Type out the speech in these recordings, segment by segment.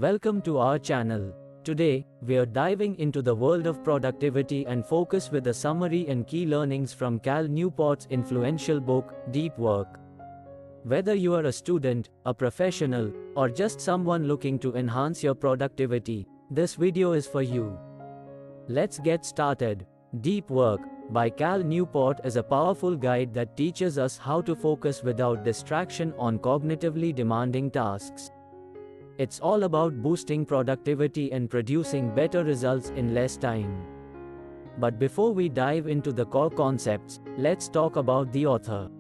Welcome to our channel. Today, we are diving into the world of productivity and focus with a summary and key learnings from Cal Newport's influential book, Deep Work. Whether you are a student, a professional, or just someone looking to enhance your productivity, this video is for you. Let's get started. Deep Work by Cal Newport is a powerful guide that teaches us how to focus without distraction on cognitively demanding tasks. It's all about boosting productivity and producing better results in less time. But before we dive into the core concepts, let's talk about the author.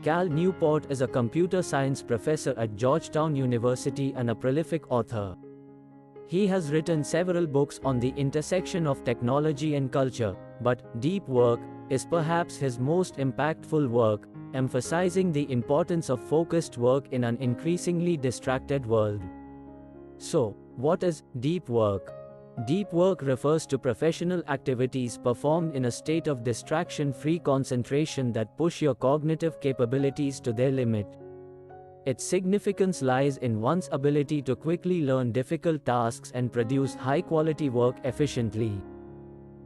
Cal Newport is a computer science professor at Georgetown University and a prolific author. He has written several books on the intersection of technology and culture, but Deep Work is perhaps his most impactful work, emphasizing the importance of focused work in an increasingly distracted world. So, what is deep work? Deep work refers to professional activities performed in a state of distraction-free concentration that push your cognitive capabilities to their limit. Its significance lies in one's ability to quickly learn difficult tasks and produce high-quality work efficiently.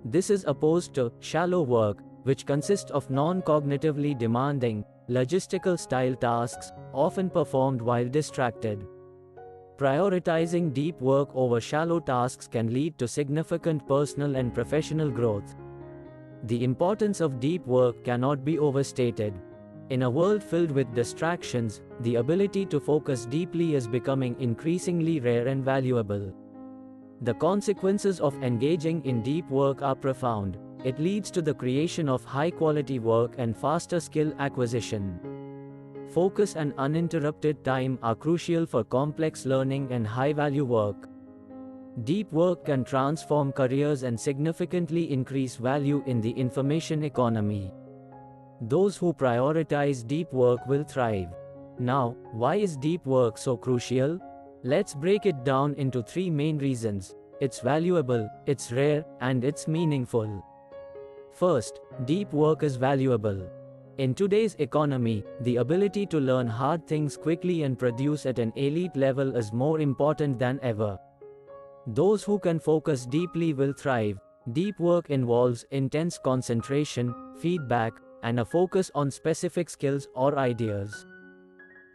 This is opposed to shallow work, which consists of non-cognitively demanding, logistical-style tasks, often performed while distracted. Prioritizing deep work over shallow tasks can lead to significant personal and professional growth. The importance of deep work cannot be overstated. In a world filled with distractions, the ability to focus deeply is becoming increasingly rare and valuable. The consequences of engaging in deep work are profound. It leads to the creation of high-quality work and faster skill acquisition. Focus and uninterrupted time are crucial for complex learning and high-value work. Deep work can transform careers and significantly increase value in the information economy. Those who prioritize deep work will thrive. Now, why is deep work so crucial? Let's break it down into three main reasons. It's valuable, it's rare, and it's meaningful. First, deep work is valuable. In today's economy, the ability to learn hard things quickly and produce at an elite level is more important than ever. Those who can focus deeply will thrive. Deep work involves intense concentration, feedback, and a focus on specific skills or ideas.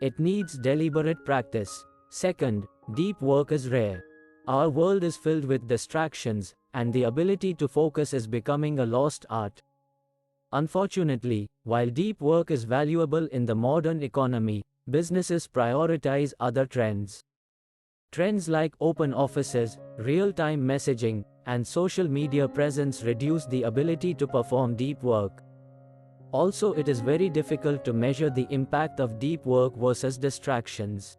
It needs deliberate practice. Second, deep work is rare. Our world is filled with distractions, and the ability to focus is becoming a lost art. Unfortunately, while deep work is valuable in the modern economy, businesses prioritize other trends. Trends like open offices, real-time messaging, and social media presence reduce the ability to perform deep work. Also, it is very difficult to measure the impact of deep work versus distractions.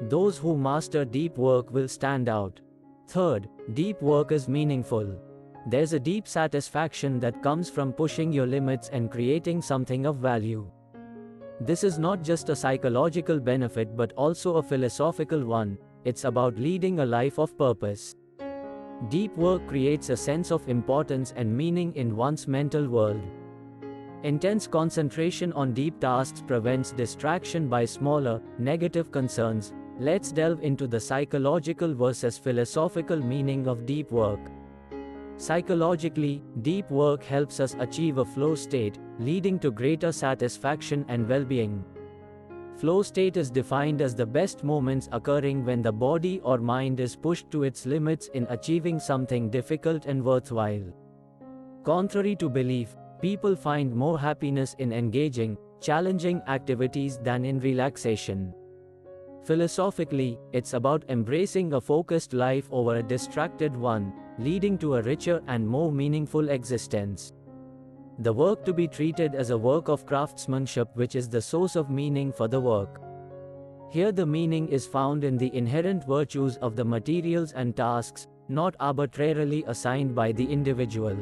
Those who master deep work will stand out. Third, deep work is meaningful. There's a deep satisfaction that comes from pushing your limits and creating something of value. This is not just a psychological benefit but also a philosophical one. It's about leading a life of purpose. Deep work creates a sense of importance and meaning in one's mental world. Intense concentration on deep tasks prevents distraction by smaller, negative concerns. Let's delve into the psychological versus philosophical meaning of deep work. Psychologically, deep work helps us achieve a flow state, leading to greater satisfaction and well-being. Flow state is defined as the best moments occurring when the body or mind is pushed to its limits in achieving something difficult and worthwhile. Contrary to belief, people find more happiness in engaging, challenging activities than in relaxation. Philosophically, it's about embracing a focused life over a distracted one, leading to a richer and more meaningful existence. The work to be treated as a work of craftsmanship, which is the source of meaning for the work. Here the meaning is found in the inherent virtues of the materials and tasks, not arbitrarily assigned by the individual.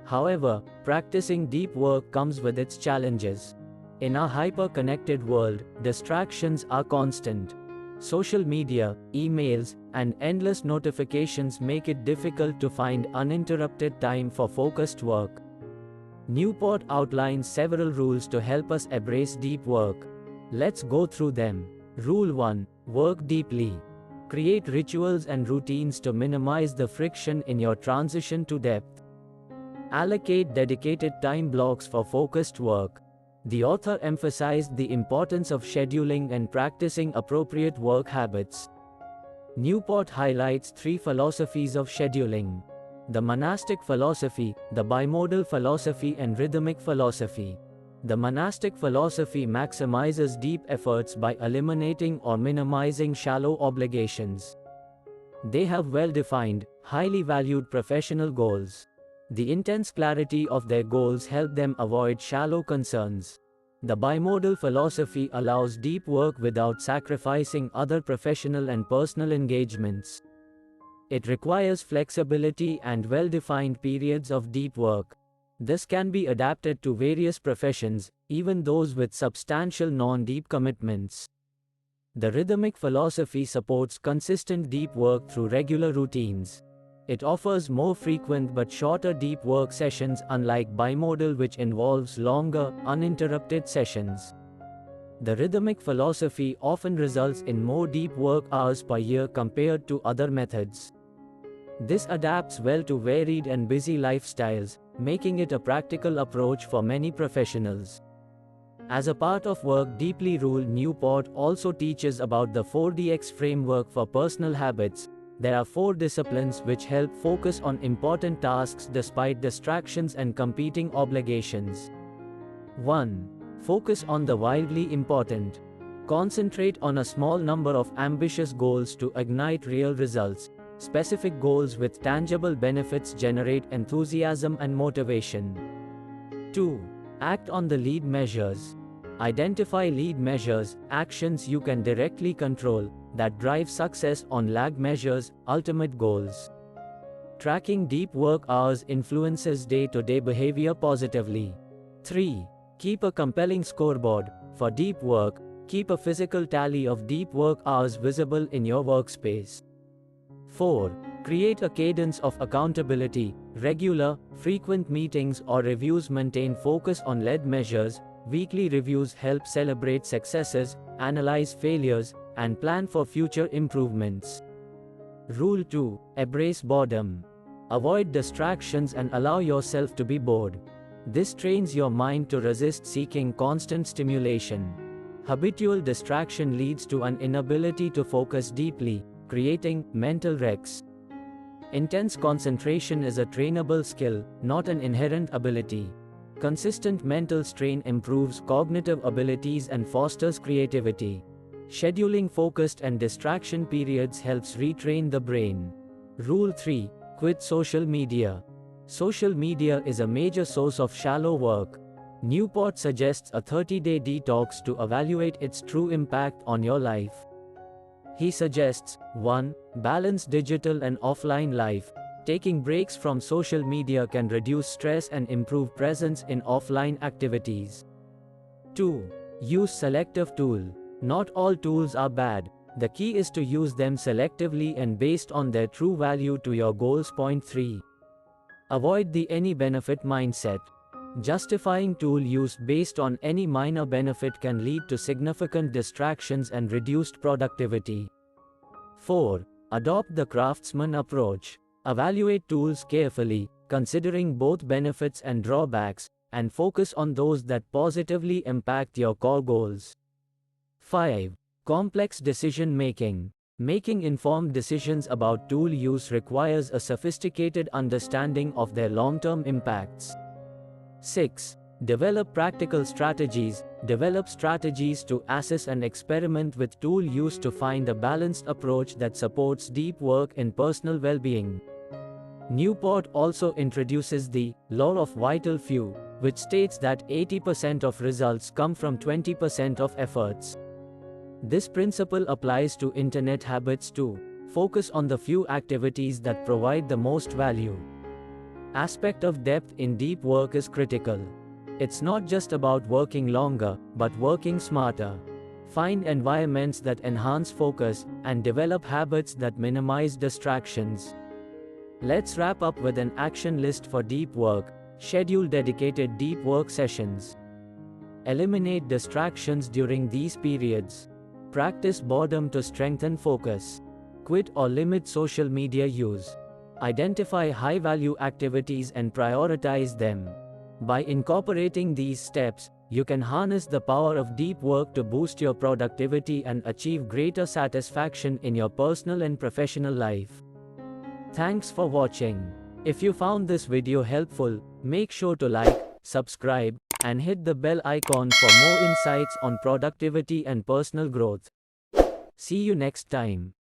However, practicing deep work comes with its challenges. In our hyper-connected world, distractions are constant. Social media, emails, and endless notifications make it difficult to find uninterrupted time for focused work. Newport outlines several rules to help us embrace deep work. Let's go through them. Rule 1. Work deeply. Create rituals and routines to minimize the friction in your transition to depth. Allocate dedicated time blocks for focused work. The author emphasized the importance of scheduling and practicing appropriate work habits. Newport highlights 3 philosophies of scheduling: the monastic philosophy, the bimodal philosophy, and rhythmic philosophy. The monastic philosophy maximizes deep efforts by eliminating or minimizing shallow obligations. They have well-defined, highly valued professional goals. The intense clarity of their goals help them avoid shallow concerns. The bimodal philosophy allows deep work without sacrificing other professional and personal engagements. It requires flexibility and well-defined periods of deep work. This can be adapted to various professions, even those with substantial non-deep commitments. The rhythmic philosophy supports consistent deep work through regular routines. It offers more frequent but shorter deep work sessions, unlike bimodal, which involves longer, uninterrupted sessions. The rhythmic philosophy often results in more deep work hours per year compared to other methods. This adapts well to varied and busy lifestyles, making it a practical approach for many professionals. As a part of Work Deeply Rule, Newport also teaches about the 4DX framework for personal habits. There are 4 disciplines which help focus on important tasks despite distractions and competing obligations. 1. Focus on the wildly important. Concentrate on a small number of ambitious goals to ignite real results. Specific goals with tangible benefits generate enthusiasm and motivation. 2. Act on the lead measures. Identify lead measures, actions you can directly control, that drive success on lag measures, ultimate goals. Tracking deep work hours influences day-to-day behavior positively. 3. Keep a compelling scoreboard. For deep work, keep a physical tally of deep work hours visible in your workspace. 4. Create a cadence of accountability. Regular, frequent meetings or reviews maintain focus on lead measures. Weekly reviews help celebrate successes, analyze failures, and plan for future improvements. Rule 2. Embrace boredom. Avoid distractions and allow yourself to be bored. This trains your mind to resist seeking constant stimulation. Habitual distraction leads to an inability to focus deeply, creating mental wrecks. Intense concentration is a trainable skill, not an inherent ability. Consistent mental strain improves cognitive abilities and fosters creativity. Scheduling focused and distraction periods helps retrain the brain. Rule 3. Quit social media. Social media is a major source of shallow work. Newport suggests a 30-day detox to evaluate its true impact on your life. He suggests: 1. Balance digital and offline life. Taking breaks from social media can reduce stress and improve presence in offline activities. 2. Use selective tool. Not all tools are bad. The key is to use them selectively and based on their true value to your goals. 3. Avoid the any benefit mindset. Justifying tool use based on any minor benefit can lead to significant distractions and reduced productivity. 4. Adopt the craftsman approach. Evaluate tools carefully, considering both benefits and drawbacks, and focus on those that positively impact your core goals. 5. Complex decision making. Making informed decisions about tool use requires a sophisticated understanding of their long-term impacts. 6. Develop practical strategies. Develop strategies to assess and experiment with tool use to find a balanced approach that supports deep work in personal well-being. Newport also introduces the law of vital few, which states that 80% of results come from 20% of efforts. This principle applies to internet habits too. Focus on the few activities that provide the most value. Aspect of depth in deep work is critical. It's not just about working longer, but working smarter. Find environments that enhance focus, and develop habits that minimize distractions. Let's wrap up with an action list for deep work. Schedule dedicated deep work sessions. Eliminate distractions during these periods. Practice boredom to strengthen focus. Quit or limit social media use. Identify high-value activities and prioritize them. By incorporating these steps, you can harness the power of deep work to boost your productivity and achieve greater satisfaction in your personal and professional life. Thanks for watching. If you found this video helpful, make sure to like, subscribe, and hit the bell icon for more insights on productivity and personal growth. See you next time.